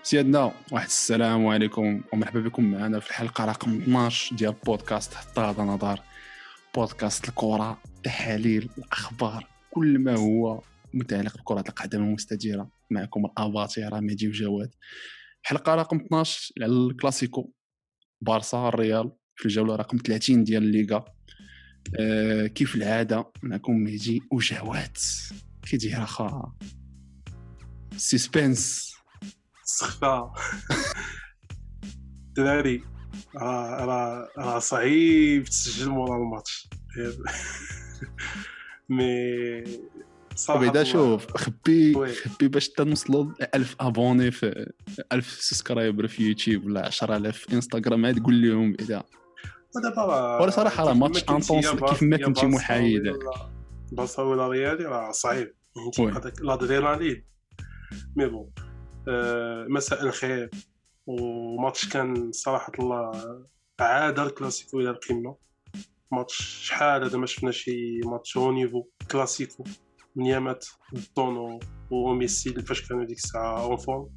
سيادنا واحد السلام عليكم ومرحبا بكم معنا في الحلقة رقم 12 ديال بودكاست حتى هذا نظر. بودكاست الكرة، تحاليل، الأخبار، كل ما هو متعلق بكرة القدم المستديرة. معكم الأباطرة مهدي وجواد. حلقة رقم 12 على الكلاسيكو بارسا الريال في الجولة رقم 30 ديال الليغا. كيف العادة معكم مهدي وجواد. كي داير اخا سسبنس سخفة دراري؟ راه صعيب تسجل مورا الماتش مي صراحة وبعدا شوف خبي باش تنوصلوا 1000 ابوني في 1000 سبسكرايبر في يوتيوب ولا 10000 في انستغرام. عاد قول لهم بعدا ودابا ولا صراحه راه ماتش انطونس كيف ما كنتي محايد. بارسا ولا ريالي راه صعيب فهمتي هذاك الادرينالين. مي بون مساء الخير. وماتش كان صراحة الله عاد الكلاسيكو الى القمة. ماتش شحال هذا ما شفنا شي ماتش او نيفو كلاسيكو من يامات الطونو وميسي فاش كانوا ديك الساعه اون فورم.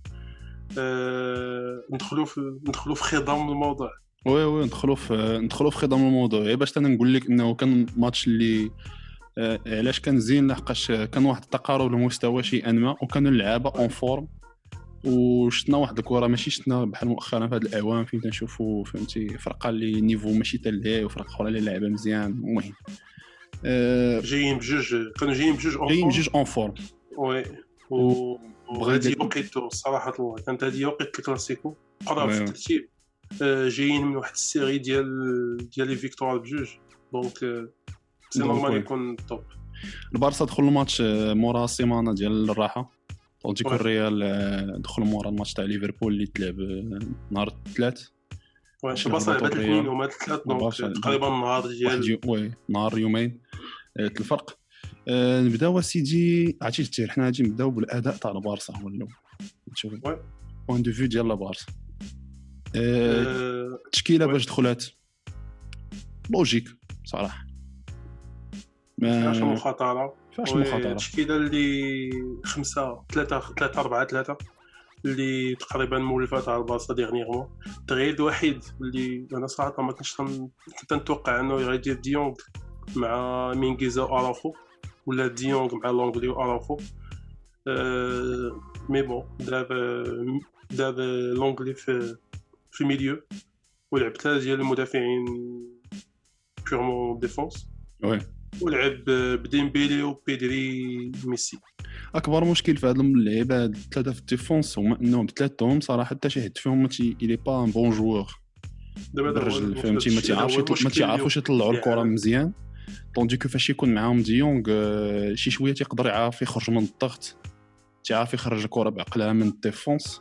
ندخلوا في خضم الموضوع. وي ندخلوا في خضم الموضوع. باش انا نقول لك انه كان ماتش اللي علاش كان زين لحقاش كان واحد التقارب المستوى شيئا ما وكانوا اللعابه اون فورم وشتنا واحد الكره ماشي شتنا بحال مؤخرا في هذه الاعوام فين تنشوفوا فهمتي فرقه اللي نيفو ماشي حتى لهي وفرقه اخرى اللي لعبه مزيان. المهم جايين بجوج اون فورم. وي وغادي وقيتو صراحه الله كانت هذه وقيت الكلاسيكو قرب في الترتيب. جايين من واحد السيري ديال لي فيكتوار بجوج دونك سي نورمال يكون توب. البارسا دخل الماتش مورا سيمانه ديال الراحه طونتيكو الريال دخل مورا الماتش تاع ليفربول اللي تلعب نهار الثلاث. واش البارسا لعبت الاثنين وما الثلاث دونك تقريبا نهار ديال نهار يومين الفرق. نبداو سيدي عرفتي التير حنا غادي نبداو بالاداء تاع البارسا هو الاول. نشوف بوين دو فيو ديال البارسا. التشكيله باش دخلات لوجيك صراحه ما فيهاش مخاطره. التشكيله اللي 5-3-4-3 اللي تقريبا مولفه تاع البارسا ديغنيغمون. التغيير الوحيد اللي انا صراحه ما كنتش نتوقع انه غيدير ديونغ مع مينغيزا واراخو ولا ديونغ مع لونغلي واراخو. مي بون داب لونغلي في الميليو ولعب ثلاثه ديال المدافعين بيرمون ديفونس. ولعب بديمبيلي وبيدري ميسي. اكبر مشكل في هاد اللعيبه ثلاثه في الديفونس هما انهم ثلاثتهم صراحه حتى شي حد فيهم الي با ان بون جوور. الرجل فهمتي ما تيعرفوش يطلعوا الكره مزيان. طونديكو فاش يكون معاهم ديونغ شي شويه تيقدر يعرف يخرج من الضغط تيعرف يخرج الكره بعقلها من الديفونس.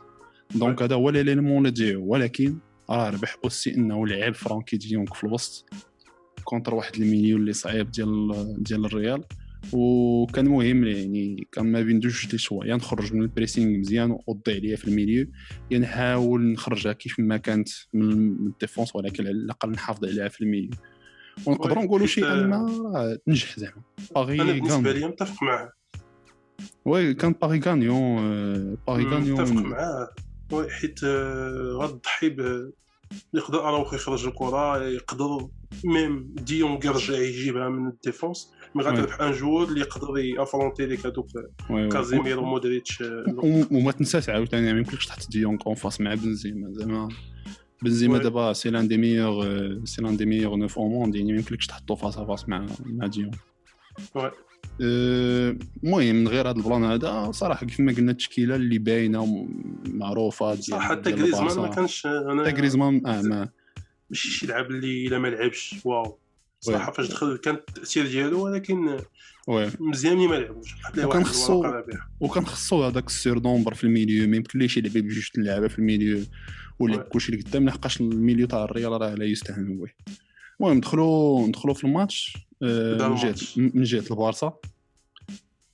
دونك هذا هو ليليمون ديالو. ولكن راه ربح اوسي انه لعب فرانكي ديونغ في الوسط كونتر واحد الميليو اللي صعيب ديال الريال وكان مهم يعني كان ما بين جوج ديال شويه نخرج من البريسينغ مزيان ونوضي عليها في الميليو يعني نحاول نخرجها كيف ما كانت من الديفونس ولكن على الاقل نحافظ عليها في الميليو ونقدروا نقولوا شيئا ما تنجح زعما. انا بالنسبه لي متفق معاه. وي كان باغي غانيون متفق معاه حيت غضحي يقدر اراوخ يخرج الكره يقدر ميم ديونغ يرجع يجيبها من الديفونس مي غتربح ان جوور اللي يقدر يافرونتي ليك هذوك كازيميرو مودريتش. وما تنساش عاوتاني ما يمكنلكش تحط ديونغ اون فاس مع بنزيما زعما بنزيما دابا سي لان دي ميور نوف او موند يعني ما يمكنلكش تحطو فاس فاس مع ديونغ. المهم من غير هذا البلان هذا صراحه كيف ما قلنا التشكيله اللي باينه معروفه ديال حتى غريزمان ما كانش انا حتى غريزمان ما ماشي شي لعب اللي الا ما لعبش واو صراحه فاش دخل كان التاثير ديالو ولكن مزيان ما لعبوش وكان خصو هذاك السير دومبر في الميليو ما يمكنليش يلعب بجوج اللعابه في الميليو ولا كلشي اللي قدام لحقاش الميليو تاع الريال راه لا يستهان به. المهم دخلوا في الماتش من جهه البارسا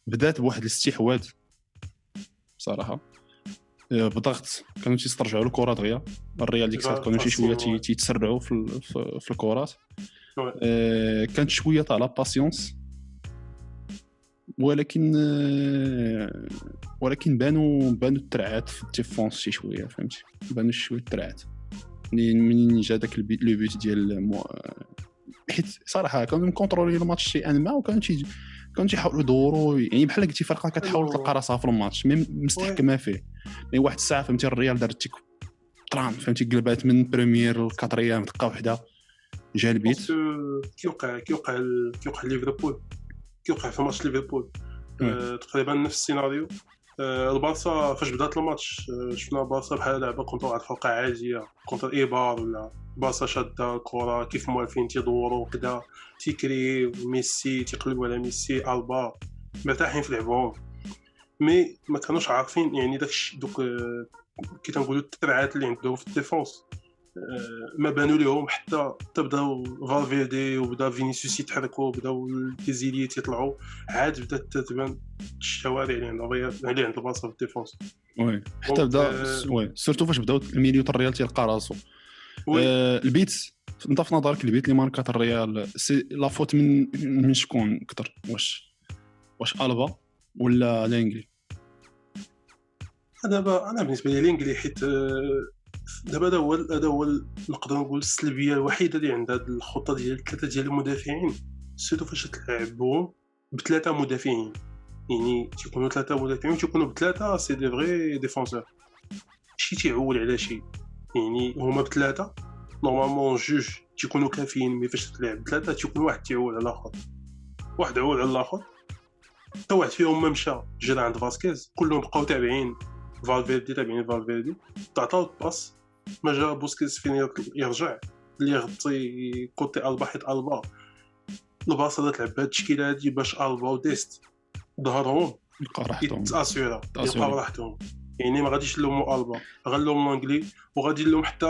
بدات بواحد الاستحواذ صراحه بضغط كانوا تيسترجعوا الكره دغيا. الريال ديك الساعه كانوا شي شويه تيتسرعوا في الكرات. كانت شويه تاع لا باسيونس ولكن بانوا الترعات في الديفونس شي شويه فهمتي بانوا شويه الترعات منين جا داك لو بيوت ديال حيت صراحه كانوا مكونترولي الماتش شي انما وكانوا تيحاولوا يدوروا يعني بحال قلتي فرقه كتحاول تلقى راسها في الماتش مستحكمه فيه مي واحد الساعه فهمتي الريال دارت تيك طران فهمتي قلبات من بريمير لكاتريام دقه وحده جا البيت كيوقع ليفربول كيوقع في ماتش ليفربول تقريبا نفس السيناريو. البارسا فاش بدات الماتش شفنا البارسا بحال لعبه كونتر واحد الفرقه عاديه كونتر ايبار ولا البارسا شاده الكره كيف موالفين تيدوروا كذا تيكري ميسي تيقلبوا على ميسي البا مرتاحين في لعبهم مي ما كانوش عارفين يعني دوك كي تنقولوا التبعات اللي عندهم في الديفونس ما بانوا لهم حتى بداو فالفيردي وبدا فينيسيوس يتحركوا بداو الكيزيليت يطلعوا عاد بدات تبان الشوارع اللي عند الريال اللي عند البارسا في الديفونس وي حتى بدا وي سورتو فاش بداو الميليو تاع الريال تيلقى راسو البيت انت في نظرك البيت اللي ماركات الريال سي لا فوت من شكون اكثر واش البا ولا لينغلي؟ انا بالنسبه لي لينغلي حيت دابا هذا هو نقدر نقول السلبيه الوحيده اللي عند هذه الخطه ديال ثلاثه ديال المدافعين سيتو فاش تلعبهم بثلاثه مدافعين يعني تيكونوا ثلاثه مدافعين تيكونوا بثلاثه سي دي فري ديفونسور شي تيعول على شي يعني هما بثلاثه نورمالمون جوج تيكونوا كافيين مي فاش تلعب بثلاثه تيكون واحد تيعول على الاخر واحد عول على الاخر حتى واحد فيهم ما مشى جا عند فاسكيز كلهم بقاو تابعين فالفيردي تعطاو باس ما جا بوسكيز فين يرجع اللي غطي كوتي البا حيت البا البارسا دات لعب هاد التشكيله هادي باش البا وديست ظهرهم يلقى راحتهم يلقاو راحتهم يعني ما غاديش نلومو البا غنلومو لونغلي وغادي نلوم حتى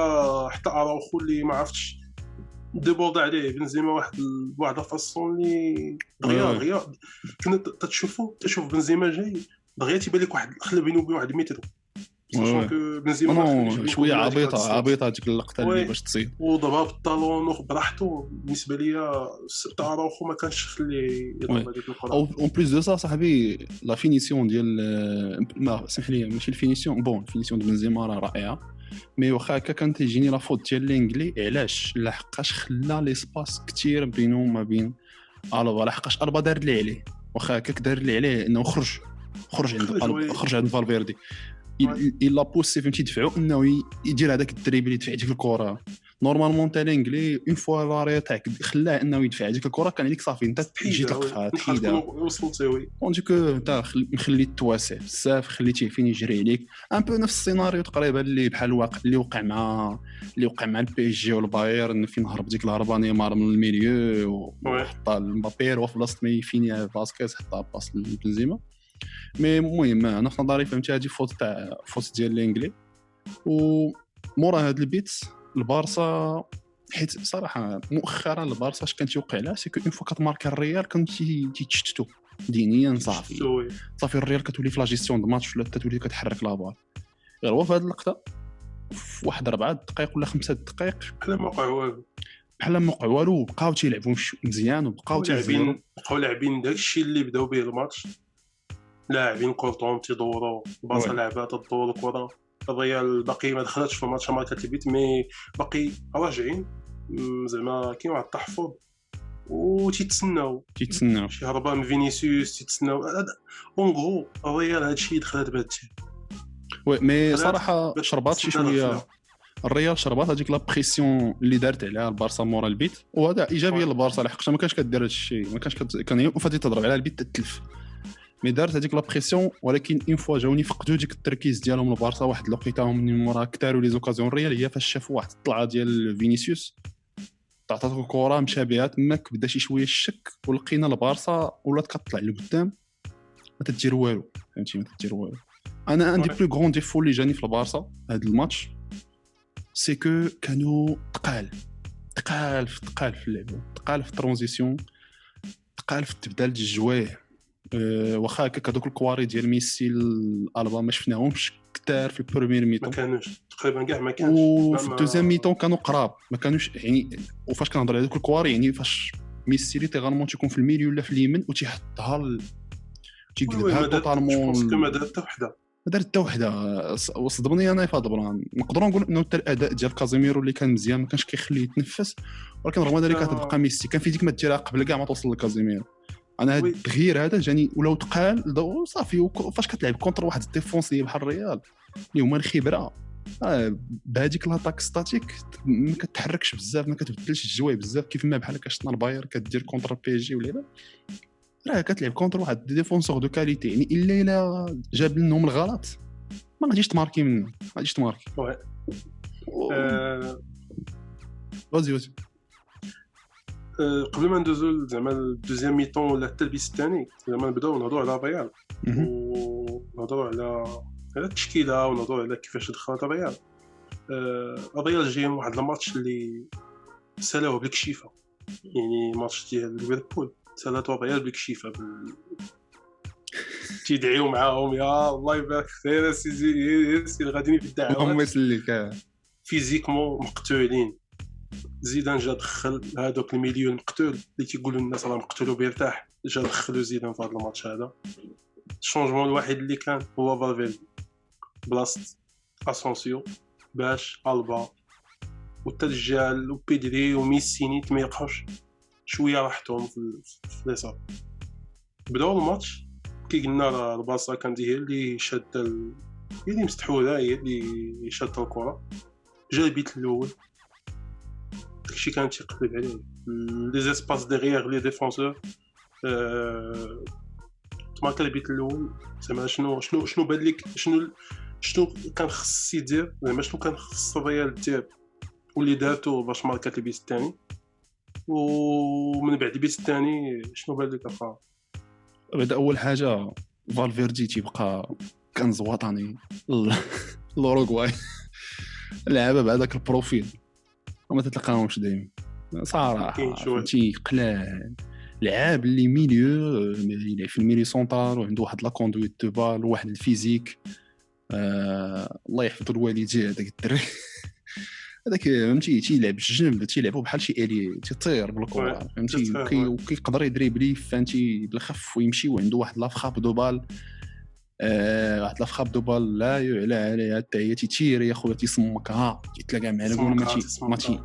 اراوخو اللي ما عرفتش ديبورد عليه بنزيما واحد الفاصون اللي دغيا كنا تشوف بنزيما جاي دغيا تيبان لك واحد خلى بينه وبين واحد متر بنزيما شويه عبيطه ديك اللقطه اللي باش تصيد وضربها بالطالون وبراحته بالنسبه ليا اراوخو ما كانش خليه يضرب هذيك الكره اون بليس دو سا صاحبي لا فينيسيون ديال ما سمح لي ماشي الفينيسيون الفينيسيون ديال بنزيما رائعه مي واخا هكا كانت تيجيني لا فوت ديال لينغلي علاش لحقاش خلا ليسباس كثير بينه وما بين البا لحقاش البا دار لي عليه واخا هكاك دار لي عليه انه خرج عند فالفيردي الا بوسي فهمتي يدفعوا انه يدير هذاك الدريبل يدفع ديك الكره نورمالمون تاع لينغلي اون فوا لاري تاعك خلاه انه يدفع ديك الكره كان عليك صافي انت تجي تلقفها تحيدها وصلتي وي دونك انت مخلي التواسع بزاف خليتيه فين يجري عليك ان بو نفس السيناريو تقريبا اللي بحال الواقع اللي وقع مع البي اس جي والبايرن فين هرب ديك الهربه نيمار من الميليو وحط مبابي وفي بلاصه ما فين فاسكيز حط باس لبنزيما مي المهم انا في نظري فهمتي هذه فوت ديال لينغلي ومورا هذا البيت البارسا حيت صراحه مؤخرا البارسا اش كان تيوقع لها سي كو اون فوا كتماركا الريال كانوا تيتشتتوا دينيا صافي الريال كتولي في لا جيستيون دو ماتش ولا تولي كتحرك لابال غير هو في هذه اللقطه في واحد 4 دقائق ولا 5 دقائق بحال ما وقع والو بقاو تيلعبوا مزيان وبقاو لاعبين داكشي اللي بداو به الماتش لاعبين كورتون تيدوروا البارسا لعبه تدور الكره الريال باقي ما دخلتش في الماتش ماركات البيت مي باقي راجعين زعما كاين واحد التحفظ وتيتسناو شي هربه من فينيسيوس تيتسناو اونغو الريال هادشي دخلت بهذا الشيء وي مي صراحه شربات شي شويه الريال شربات هذيك لا بريسيون اللي دارت عليها البارسا مورا البيت وهذا ايجابيه للبارسا لحقاش ما كانش كدير هذا الشيء ما كانش كان وفاتي تضرب على البيت تتلف مي دارت هذيك لا بريسيون ولكن اون فوا جاوني فقدوا ديك التركيز ديالهم البارسا واحد الوقيته من مورا كثاروا لي زوكازيون الريال هي فاش شافوا واحد الطلعه ديال فينيسيوس تعطاتو الكره مشى بها تماك بدا شي شويه الشك ولقينا البارسا ولات كتطلع لقدام ما تدير والو فهمتي ما تدير والو انا عندي بلو غون ديفو اللي جاني في البارسا هذا الماتش سي كو كانوا ثقال في اللعب ثقال في الترانزيسيون ثقال في التبدال ديال الجوايه واخا هكاك هذوك الكواري ديال ميسي الالبا ما شفناهمش كثار في البريمير ميتون ما كانوش تقريبا كاع ما كانش وفي الدوزيام ميتون كانوا قراب ما كانوش يعني وفاش كنهضر على هذوك الكواري يعني فاش ميسي ليترالمون تيكون في الميليو ولا في اليمين وتيحطها تيقلبها توتالمون. ما دار حتى وحده، ما دار حتى وحده. وصدمني انا في هذا البلان. نقدروا نقول انه حتى الاداء ديال كازيميرو اللي كان مزيان ما كانش كيخليه يتنفس، ولكن رغم ذلك كتبقى ميسي كان في ديك ما ديرها قبل كاع ما توصل لكازيميرو. انا هذا التغيير هذا جاني ولو تقال صافي. فاش كتلعب كونتر واحد الديفونس اللي بحال الريال اللي هما الخبره بهذيك لاطاك ستاتيك ما كتحركش بزاف، ما كتبدلش الجواي بزاف كيف ما بحال هكا شفنا الباير كدير كونتر بي جي ولا راه كتلعب كونتر واحد ديفونسور دو كاليتي. يعني الا جاب لهم الغلط ما غاديش تماركي منه، ما غاديش تماركي. وازي قبل ما ندوزو زعما الدوزيام ميطون ولا حتى البيس الثاني، زعما نبداو نهضروا على ريال ونهضروا على التشكيله ونهضروا على كيفاش دخلت ريال. الريال جاي من واحد الماتش اللي سالاوه بالكشيفه، يعني ماتش ديال ليفربول سالاتو ريال بالكشيفه تيدعيو معاهم يا الله يبارك فينا سي غاديين في الدعوات اللهم يسليك فيزيكمون مقتولين. زيدان جا دخل هذوك المليون مقتول اللي تيقولوا الناس راه مقتولوا بيرتاح، جا دخلوا زيدان في هذا الماتش هذا. الشونجمون الوحيد اللي كان هو فالفيردي بلاصت اسونسيو باش البا والترجال وبيدري وميسي نيت ما يقعوش شويه راحتهم في اليسار. بداو الماتش كي قلنا البارسا كانت هي اللي شاده هي اللي مستحوذه، هي اللي شاده الكره. جا البيت الاول داكشي كان تيقلب عليه لي زيسباس ديغيير لي ديفونسور. تمارك البيت الاول زعما شنو بان لك شنو كان خص يدير، زعما شنو كان خص الريال دير واللي دارتو باش ماركات البيت الثاني. ومن بعد البيت الثاني شنو بان لك اخا؟ بدا اول حاجه فالفيردي تيبقى كنز وطني لوروغواي لعبه بهذاك البروفيل وما تتلقاهمش دايما صراحه. فهمتي قلال لعاب اللي ميليو يلعب في الميليو سونترال وعنده واحد لا كوندويت دو بال وواحد الفيزيك. الله يحفظ الوالدين هذاك الدري هذاك فهمتي تيلعب بالجنب تيلعبوا بحال شي الي تيطير بالكره فهمتي وكيقدر يدريبلي فهمتي بالخف ويمشي وعنده واحد لافخاب دو بال واحد لافخاب دو بال لا يعلى عليها حتى هي تيتير يا خويا تيصمك ها تيتلاقى معنا نقول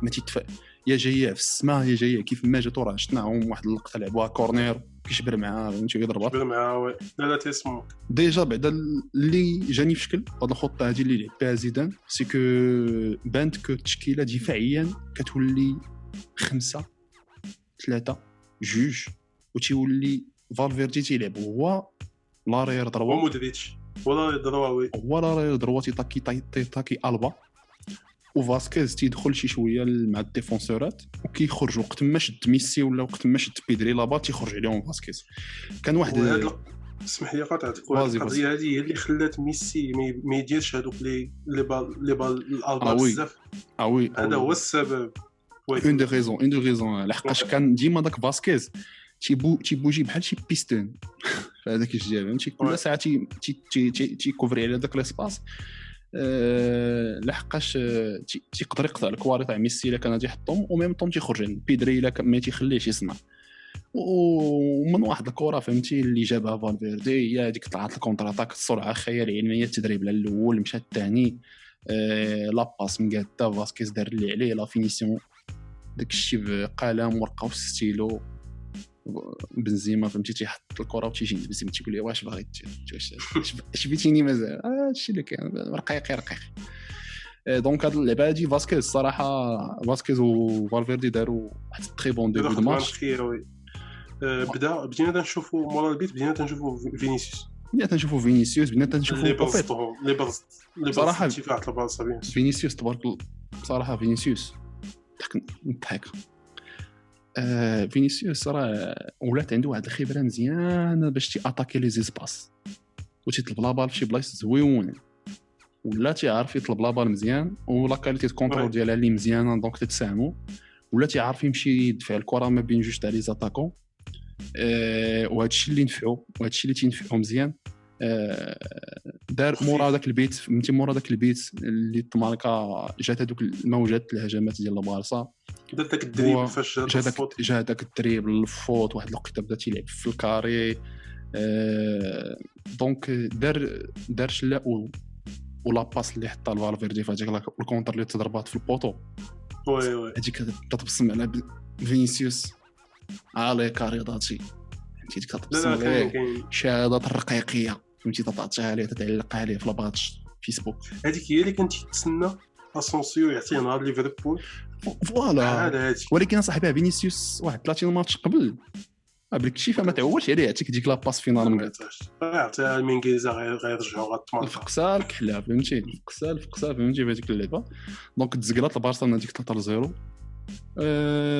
ما تيتفا يا جايه في السماء يا جايه كيف ما جاتو راه شفناهم واحد اللقطه لعبوها كورنير كيشبر معاه فهمتي يضربها معاه لا تيسمك ديجا بعدا اللي جاني في شكل هاد الخطه هذه اللي لعب بها زيدان سي كو بانت كو التشكيله دفاعيا كتولي 5 3 2 وتيولي فالفيردي تيلعب هو لارير دروا مودريتش ولا دروا ولا راه دروا تيطاكي البا وفاسكيز تيدخل شي شويه مع الديفونسورات وكيخرج وقت ما شد ميسي ولا وقت ما شد بيدري لابا تيخرج عليهم فاسكيز. كان واحد اسمح لي قاطعتك القضيه هذه هي اللي خلات ميسي ما يديرش هذوك لي بال الالبا بزاف. وي هذا هو السبب. اون دو ريزون لحقاش كان ديما داك فاسكيز تيبوجي بحال شي بيستون فهذاك الجهه فهمتي كل ساعه تي كوفري على داك لاسباس لحقاش تيقدر يقطع الكواري تاع ميسي الا كان غادي يحطهم وميم طون تيخرج بيدري الا ما تيخليهش يصنع. ومن واحد الكره فهمتي اللي جابها فالفيردي هي هذيك طلعت الكونتر اتاك السرعه خيال علميه التدريب الاول مشى الثاني لا باس مقاده فاسكيز دار اللي عليه لا فينيسيون داكشي بقلم ورقه وستيلو بنزيما فهمتي تيحط الكره وتيجي بنزيما تيقول لي واش باغي دير اش بيتيني مازال هادشي اللي كان رقيق دونك هاد اللعبه هادي فاسكيز الصراحه فاسكيز وفالفيردي داروا واحد تري بون ديبي دو ماتش. بدينا تنشوفوا مورا البيت بدينا تنشوفوا فينيسيوس بدينا تنشوفوا لي برز صراحه فينيسيوس تبارك صراحه فينيسيوس نضحك فينيسيوس راه ولات عنده واحد الخبره مزيانه باش تياتاكي لي زيسباس وتيطلب لا بال فشي بلايص زويون ولا تيعرف يطلب لا بال مزيان ولا كاليتي كونترول ديالها اللي مزيانه دونك تتساهموا ولا تيعرف يمشي يدفع الكره ما بين جوج تاع لي زاتاكون وهادشي اللي نفعو وهادشي اللي تينفعو مزيان. دار مورا داك البيت فهمتي مورا داك البيت اللي تماركا جات هذوك الموجات الهجمات ديال البارسا دار داك الدريب فاش جا داك الدريب الفوت واحد الوقيته بدا تيلعب في الكاري دونك دار شلا ولا باس اللي حطها الفالفيردي في هذيك الكونتر اللي تضربات في البوطو وي هذيك كتبصم على فينيسيوس على كاريضاتي فهمتي ديك كتبصم على شهادات الرقيقيه فهمتي تعطيها ليه تتعلق عليه في لاباتش فيسبوك هذيك هي اللي كنت تسنى اسونسيو يعطي نهار ليفربول فوالا ولكن صاحبي فينيسيوس واحد 30 ماتش قبل بلك شي فما تعولش عليه عطيك ديك لاباس فينال مقاتاش عطيها المنجيزه غيرجعوا غتمرق الفقسال كحله فهمتي الفقسال فهمتي بهذيك اللعبه دونك تزقلات البارسا من هذيك 3-0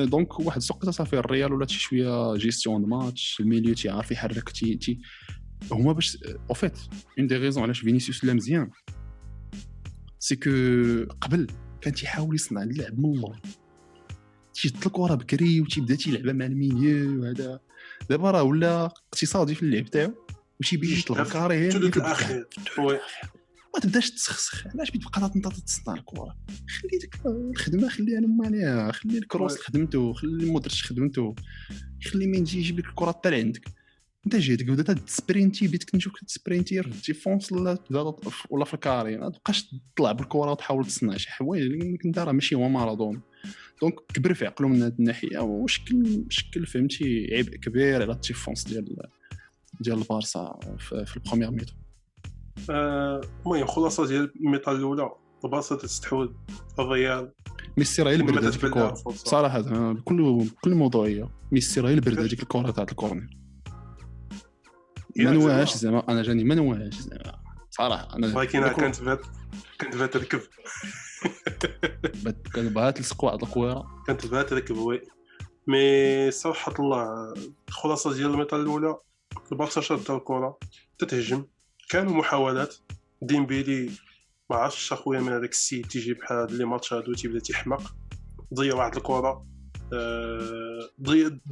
دونك واحد الوقت صافي الريال ولات شي شويه جيستيون دو ماتش الميليو تيعرف يحرك تي هما باش او فيت اون دي ريزون علاش فينيسيوس لا مزيان سي كو قبل كان تيحاول يصنع اللعب من اللور تيشد الكره بكري وتيبدا تيلعب مع الميليو وهذا دابا راه ولا اقتصادي في اللعب تاعو وشي بيجي يطلع الكاري الثلث الاخير ما تبداش تسخسخ علاش بتبقى تصنع الكره خلي ديك الخدمه خليها لهم عليها خلي الكروس خدمته خلي المودريتش خدمته خلي مين يجي يجيب لك الكره حتى لعندك انت جيتك بدات تسبرينتي بيتك نشوفك تسبرينتي ديفونس ولا في الكاري ما تبقاش تطلع بالكره وتحاول تصنع شي حوايج لان انت راه ماشي هو مارادونا دونك كبر في عقله من هذه الناحيه وشكل فهمتي عيب كبير على الديفونس ديال البارسا في البروميير ميتو. المهم خلاصه ديال الميطه الاولى البارسا تستحوذ الريال ميسي راه البرد هذيك الكره صراحه بكل موضوعيه ميسي راه البرد هذيك الكره تاع الكورنر ما نواهاش زعما انا جاني ما نواهاش زعما صراحه انا ولكن كانت بات ركب كان بغات تلصق واحد الكويره كانت بات ركب وي مي صراحه الله الخلاصه ديال الميطه الاولى البارسا شاد الكره تتهجم كانوا محاولات ديمبيلي ما عرفتش اخويا من هذاك السيد تيجي بحال هاد لي ماتش هادو تيبدا تيحمق ضيع واحد الكره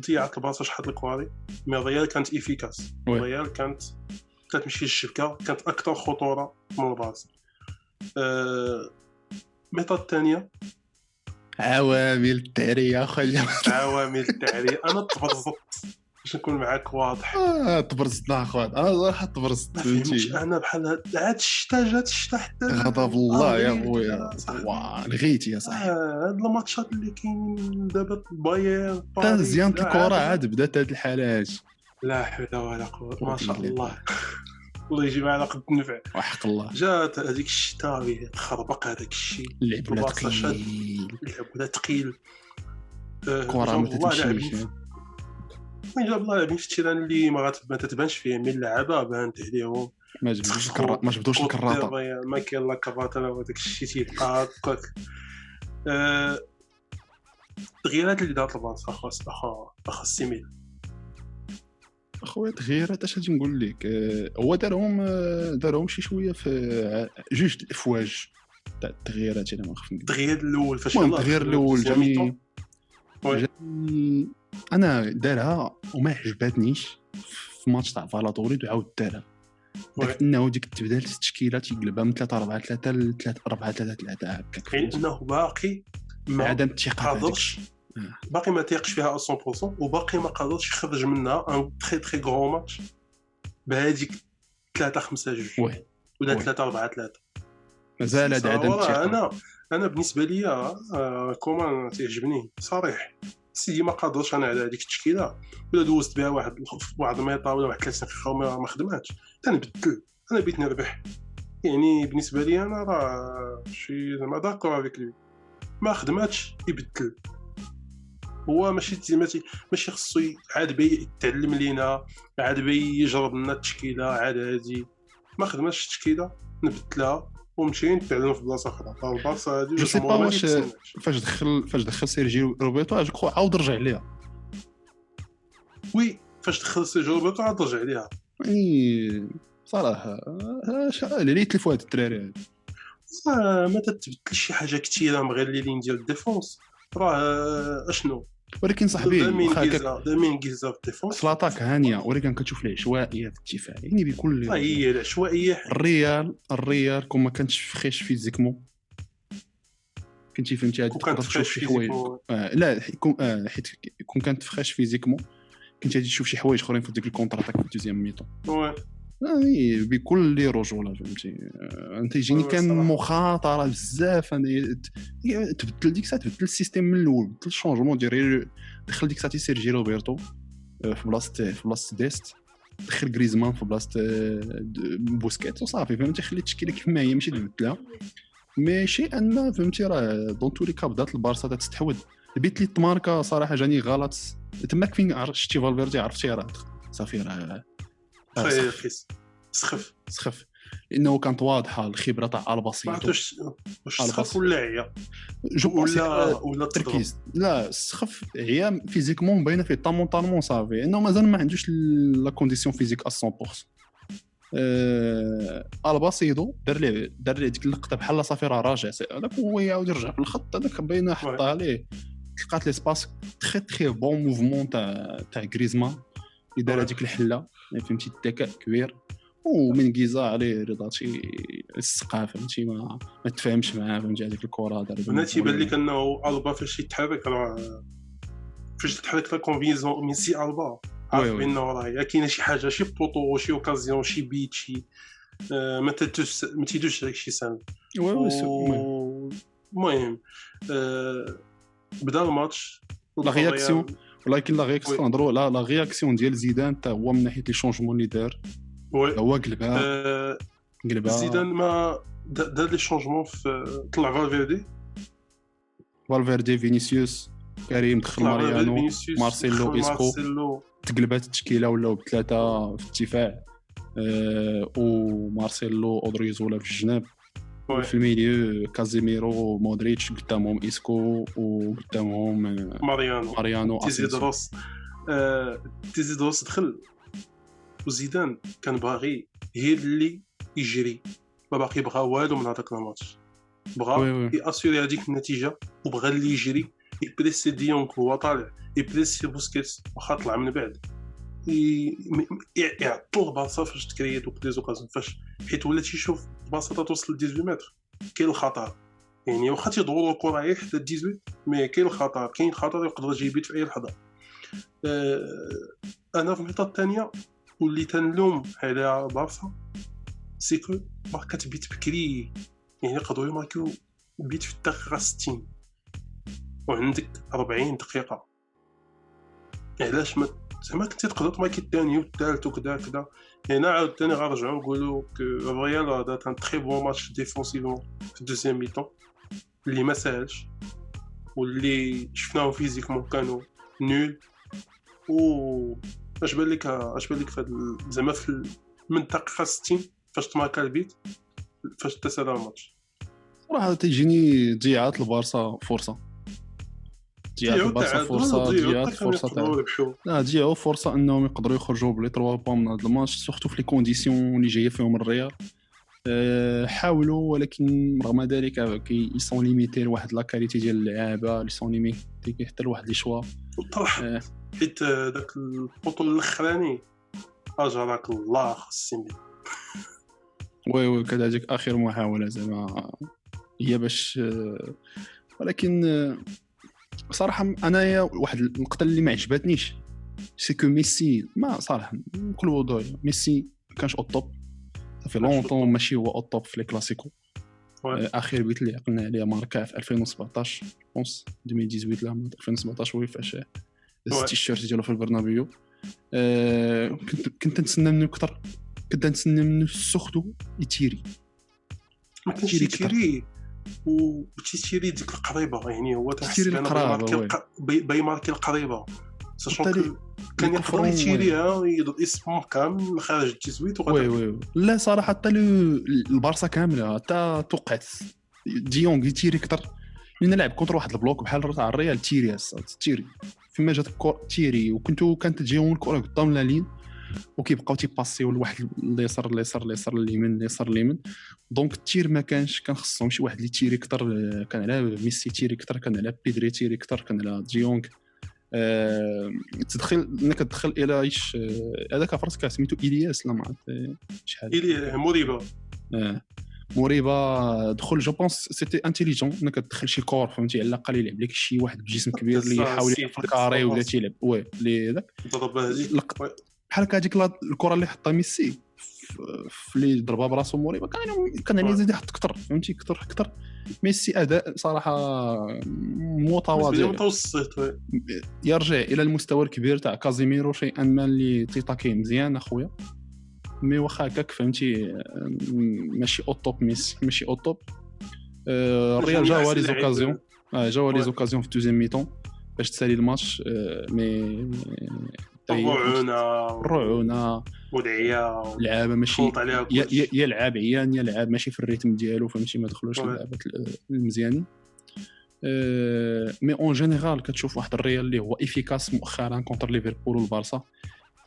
ضيعت البارسا شحال الكواري مي الريال كانت افيكاس الريال كانت تمشي للشبكه كانت اكثر خطوره من البارسا الميطه الثانيه عوامل التعريه اخويا عوامل التعريه انا تبرزت باش نكون معاك واضح تبرزتنا اخويا انا صراحه تبرزت فهمتي انا بحال هاد الشتا حتى غضب الله يا خويا لغيتي يا صاحبي هاد الماتشات اللي كاين دابا بايرن مزيان الكره عاد بدات هاد الحالات لا حول ولا قوه ما شاء الله الله يجيب على قد النفع وحق الله جات هذيك الشتاء خربق هذاك الشيء اللعب ولا ثقيل كره ما تمشيش وين جاب الله لاعبين في التيران اللي ما تتبانش فيه من اللعابه بانت عليهم ما جبدوش الكراطه ما كاين لا كراطه لا داك الشيء تيبقى هكاك التغييرات اللي دارت البارسا اخا السيميل اخويا تغييرات اش غادي نقول لك هو دارهم شي شويه في جوج الافواج تاع التغييرات الا ما خفت التغيير الاول فاش التغيير الاول جاني انا دارها وما عجبتنيش في ماتش تاع فالادوليد وعاود دارها داك انه ديك تبدا التشكيله تيقلبها من 3-4-3 ل 3-4-3 هكاك انه باقي ما عدم الثقه باقي ما تيقش فيها 100% وباقي ما قادرش يخرج منها ان تري تري غرو ماتش بهذيك 3-5-2 ولا 3-4-3 مازال هذا عدم الثقه انا بالنسبه ليا كومان تيعجبني صريح سيدي ما قادرش انا على هذيك التشكيله ولا دوزت بها واحد الميطه ولا واحد 3 دقائق ما خدماتش تنبدل انا بغيت نربح يعني بالنسبه لي انا راه شي زعما داكور افيك لي ما خدماتش يبدل هو ماشي خصو عاد يتعلم لينا عاد يجرب لنا التشكيله عاد هذه ما خدماتش التشكيله نبدلها ومشي نتعلم في بلاصه اخرى البارسا هذه جو سي با واش فاش دخل سيرجي روبرتو جو كرو عاود رجع ليها وي فاش دخل سيرجي روبرتو عاود رجع ليها يعني صراحه اللي تلفوا هاد الدراري ما تتبدل شي حاجه كثيره من غير لي لين ديال الديفونس راه اشنو ولكن صاحبي دامين كيزا في الديفونس في لاطاك هانيه ولكن كتشوف العشوائيه في الدفاع يعني بكل هي العشوائيه الريال كون ما كانش فخيش فيزيكمون كنتي فهمتي هذه تقدر تشوف شي حوايج لا حيت كون كانت فخيش فيزيكمون كنت غادي تشوف شي حوايج اخرين في ديك الكونتراتاك في الدوزيام ميطون وي بكل رجوله فهمتي. انت يجيني كان مخاطره بزاف انا تبدل ديك تبدل السيستيم من الاول، بدل الشونجمون ديال دخل ديك ساتي سيرجي روبرتو في بلاصه ديست، دخل غريزمان في بلاصه بوسكيت وصافي فهمتي، خلي التشكيله كيف ما هي ماشي تبدلها. مي شيء ان فهمتي راه دون تو لي كاب بدات البارسا تستحوذ. البيت اللي تماركا صراحه جاني غلط تماك فين شتي فالفيردي عرفتي راه صافي راه سخف لانه كانت واضحه الخبره تاع الباسيتو. ما عرفتش واش سخف ولا عيا ولا التركيز. لا سخف عيا فيزيكمون باينه فيه طامونطالمون صافي انه مازال ما عندوش لا كونديسيون فيزيك 100%. الباسيدو دار ليه ديك اللقطه بحال صافي راه راجع هذاك هو يعاود يرجع في الخط هذاك باينه حطها عليه، لقات لي سباس تري بون موفمون تاع غريزمان اللي دار هذيك الحله فهمتي، الذكاء كبير. ومن كيزا عليه رضاتي الثقافه فهمتي ما تفهمش معاه فهمتي هذيك الكره دار. انا تيبان لك انه البا فاش يتحرك راه فاش تتحرك لا كومبينيزون من سي البا عارف بانه راه كاينه شي حاجه شي بوطو شي اوكازيون شي بيت شي ما تيدوش داكشي سهل. المهم بدا الماتش لا رياكسيون، ولكن لا رياكسيون نهضروا لا رياكسيون ديال زيدان حتى هو من ناحيه لي شونجمون اللي دار هو قلبها زيدان ما دار لي شونجمون في طلع فالفيردي فينيسيوس كريم دخل ماريانو مارسيلو اسكو تقلبات التشكيله ولاو بثلاثه في الدفاع ومارسيلو اودريزولا في الجناب في الميليو كازيميرو مودريتش قدامهم اسكو وقدامهم ماريانو تيزيدروس دخل. وزيدان كان باغي هي اللي يجري ما باقي بغى والو من هذاك الماتش، بغى ياسوري هذيك النتيجه وبغى اللي يجري يبريسي ديونغ هو طالع يبريسي بوسكيتس واخا طلع من بعد يعطل باصه فاش تكري دوك لي زوكازيون فاش حيت ولا تيشوف باصه توصل ل 18 متر كاين الخطر يعني واخا تيدوروا الكره غير حتى 18 مي كاين الخطر يقدر يجي بيت في اي لحظه. انا في النقطه الثانيه واللي تنلوم على بارسا سيكو ما كتبيت بكري يعني يقدروا يماركيو بيت في الدقيقه 60 وعندك 40 دقيقه علاش ما زعما كنتي تقدر تماركي الثاني والثالث وكذا كذا. هنا عاود ثاني غنرجعوا نقولوا كو الريال هذا كان تري بون ماتش ديفونسيفون في الدوزيام ميطون اللي ما ساهلش واللي شفناه فيزيكمون كانوا نول. و اش بان لك في زعما في المنطقه 60 فاش تماركا البيت فاش تسالى الماتش صراحه تيجيني ضيعات البارسا فرصه ضيعوا فرصه انهم يقدروا يخرجوا بلي 3 بوان من هذا الماتش سورتو في لي كونديسيون اللي جايه فيهم الريال. حاولوا ولكن رغم ذلك يسون ليميتي لواحد لا كاليتي ديال اللعابه اللي سون ليميتي حتى لواحد لي شوا طرح حيت داك البطل الاخراني اجرك الله خصني وي كذلك اخر محاوله زعما هي باش ولكن صراحه انايا واحد النقطه اللي ما عجبتنيش سي ميسي ما صراحه بكل وضوح ميسي كانش او توب في لونطون ماشي هو او توب في لي كلاسيكو. اخر بيت اللي عقلنا عليه ماركا في 2017 بونس 2018 لا 2017 وي فاش التيشيرت ديالو في البرنابيو. كنت نتسنى منه اكثر كنت نتسنى منه سورتو يتيري ما كانش يتيري وتيتيري ديك القريبه يعني هو تحسب انا باي ماركي القريبه ساشون كان يقدر يتيريها اسمه كامل خارج 18 وي لا صراحه حتى البارسا كامله حتى توقعت ديونغ يتيري اكثر من لعب كونتر واحد البلوك بحال تاع الريال تيري فيما جات الكره تيري وكانت تجيهم الكره قدام لا لين وكيبقاو تيباسيو لواحد اليسار اليمين دونك التير ما كانش كان خصهم شي واحد اللي تيري اكثر. كان على ميسي تيري اكثر كان على بيدري تيري اكثر كان على ديونغ تدخل انك تدخل الى ايش هذاك فرس سميتو الياس لا ما عرفت شحال موريبا موريبا دخل جو بونس سيتي انتيليجون انك تدخل شي كور فهمتي على الاقل يلعب لك شي واحد بجسم كبير اللي يحاول يقفل الكاري ولا تيلعب اللي داك بحال هكاك الكره اللي حطها ميسي في اللي ضربها براسو موريبا كان يعني يزيد يحط اكثر فهمتي اكثر ميسي اداء صراحه متوسط يرجع الى المستوى الكبير تاع كازيميرو شيئا ما اللي تيطاكي مزيان اخويا مي واخا هكاك فهمتي ماشي او توب ميسي ماشي او توب الريال جاوا لي زوكازيون جاوا لي زوكازيون في دوزيام ميطون باش تسالي الماتش مي رعونه ودعيه لعابه ماشي يا لعاب عيان يا لعاب ماشي في الريتم ديالو فهمتي ما دخلوش اللعابات المزيانين مي اون جينيرال كتشوف واحد الريال اللي هو افيكاس مؤخرا كونتر ليفربول والبارسا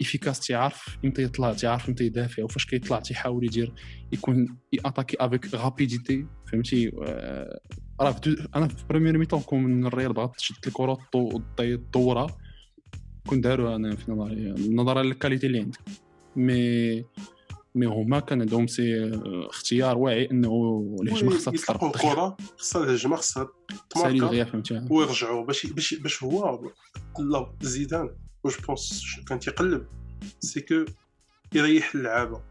افيكاس تيعرف امتى يطلع تيعرف امتى يدافع وفاش كيطلع تيحاول يدير يكون ياتاكي افيك رابيديتي فهمتي راه انا في بريمير ميطون كون الريال بغات تشد الكره طورها كون داروا انا في نظرا للكاليتي اللي عندك مي هما كان عندهم سي اختيار واعي انه الهجمه خاصها تطرق الكره خاصها الهجمه خاصها تماركا دغيا فهمتي ويرجعوا باش هو زيدان واش بونس كان تيقلب سي كو يريح اللعابه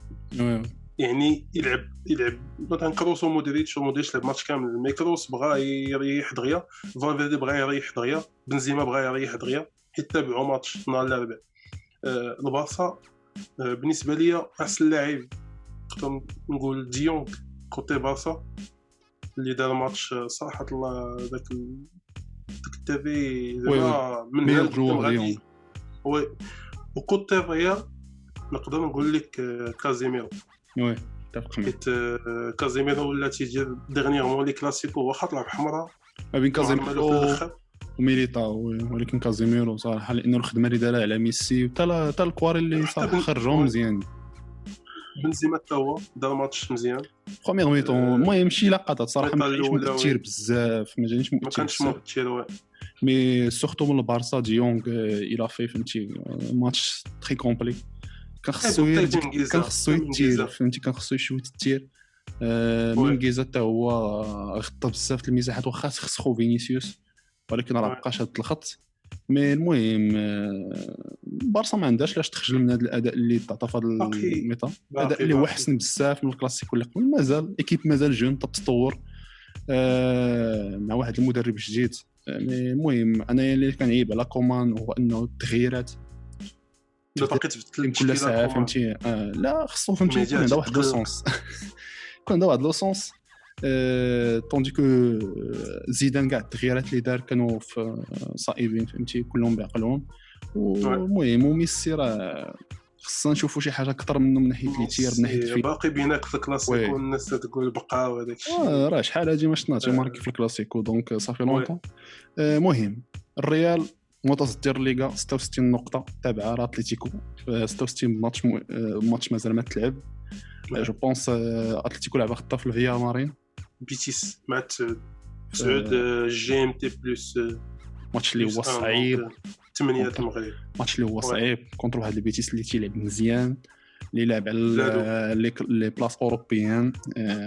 يعني يلعب مثلا كروس ومودريتش لعب ماتش كامل ميكروس بغا يريح دغيا فالفيردي بغا يريح دغيا بنزيما بغا يريح دغيا حتى تابعوا ماتش نهار الاربعاء البارسا بالنسبه ليا احسن لاعب نقدر نقول ديونغ كوتي بارسا اللي دار ماتش صراحه الله داك التافي زعما من غادي وي وكوتي الريال نقدر نقول لك كازيميرو وي اتفق معك كازيميرو ولا تيدير ديرنييرمون لي كلاسيكو واخا طلع بحمراء ما بين كازيميرو وميليتاو ولكن كازيميرو صراحه لانه الخدمه اللي دارها على ميسي حتى الكواري اللي صراحه خرجوا مزيان بنزيما حتى هو دار ماتش مزيان بروميير ميطون المهم شي لقطات صراحه ما كانش مؤثر بزاف ما جانيش ما كانش مؤثر مي سورتو من البارسا ديونغ الى في فهمتي ماتش تري كومبلي كان خصو يتير فهمتي كان خصو يشوت التير مينغيزا حتى هو غطى بزاف المساحات واخا خسخو فينيسيوس ولكن راه بقى شاد الخط مي المهم بارسا ما عندهاش لاش تخجل من هذا الاداء اللي تعطى في هذا الميطا الاداء اللي هو احسن بزاف من الكلاسيكو اللي قبل مازال ايكيب مازال جون تتطور مع واحد المدرب جديد المهم انا اللي كنعيب على كومان هو انه التغييرات باقي تبدل كل ساعه فهمتي لا خصو فهمتي يكون عنده واحد لو سونس يكون عنده واحد لو سونس طوندي كو زيدان كاع التغييرات اللي دار كانوا في صائبين فهمتي كلهم بعقلهم والمهم ميسي راه خصنا نشوفوا شي حاجه اكثر منه من ناحيه ليتير من ناحيه الفيلم باقي بينك في الكلاسيكو الناس تقول بقى وهذاك الشيء راه شحال هادي ما شفناش ماركي في الكلاسيكو دونك صافي لونطون مهم الريال متصدر الليغا 66 نقطه تابعه اتلتيكو 66 ماتش مازال ما تلعب جو بونس اتلتيكو لعبه خطه في الفيا مارين بيتيس مع سعود جي ام تي بلس ماتش اللي هو صعيب 8 المغرب ماتش اللي هو صعيب كونتر واحد البيتيس اللي تيلعب مزيان اللي لعب على لي بلاص اوروبيان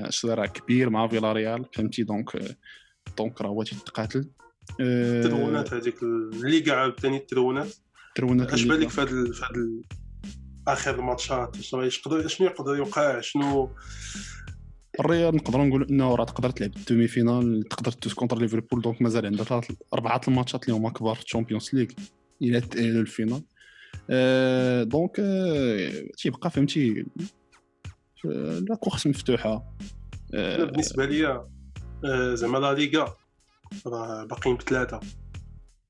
شرا كبير مع فيلاريال فهمتي دونك راه هو تيتقاتل التدونات هذيك الليغا عاوتاني التدونات اش بان لك في هذا اخر الماتشات شنو يقدر يوقع شنو الريال نقدروا نقولوا انه راه تقدر تلعب الدومي فينال تقدر تفوز كونتر ليفربول دونك مازال عندها 4 الماتشات اللي هما كبار في الشامبيونز ليغ الى تاهلوا للفينال دونك تيبقى فهمتي لا كورس مفتوحه بالنسبه ليا زعما لا ليغا راه باقيين بثلاثه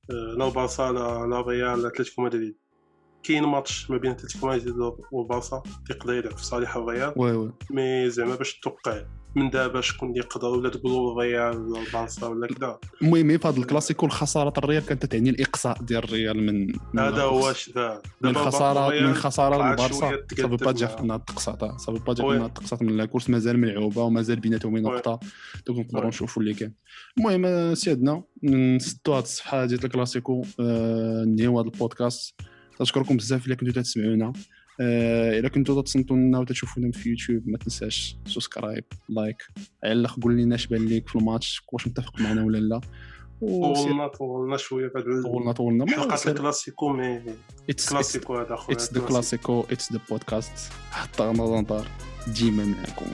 لا البارسا لا ريال اتلتيكو مدريد كاين ماتش ما بين اتلتيكو مدريد والبارسا يقدر يلعب في صالح الريال مي زعما باش توقع من دابا شكون اللي يقدر ولا تقولوا الريال ولا البارسا ولا كذا المهم في هذا الكلاسيكو الخساره الريال كانت تعني الاقصاء ديال الريال من هذا هو من خساره البارسا صافي با جا من التقساط صافي با جا من التقساط من الكورس مازال ملعوبه ومازال بيناتهم نقطه دونك نقدروا نشوفوا اللي كان المهم سيادنا نسدوا هذه الصفحه ديال الكلاسيكو نهيو هذا البودكاست نشكركم بزاف اللي كنتو تسمعونا الا كنتو تصنتوا لنا وتشوفونا في يوتيوب ما تنساش سبسكرايب لايك علق قول لنا اش بان ليك في الماتش واش متفق معنا ولا لا طولنا شويه بعد طولنا حلقه الكلاسيكو مي كلاسيكو هذا خويا اتس ذا كلاسيكو اتس ذا بودكاست حتى رمضان طار ديما معكم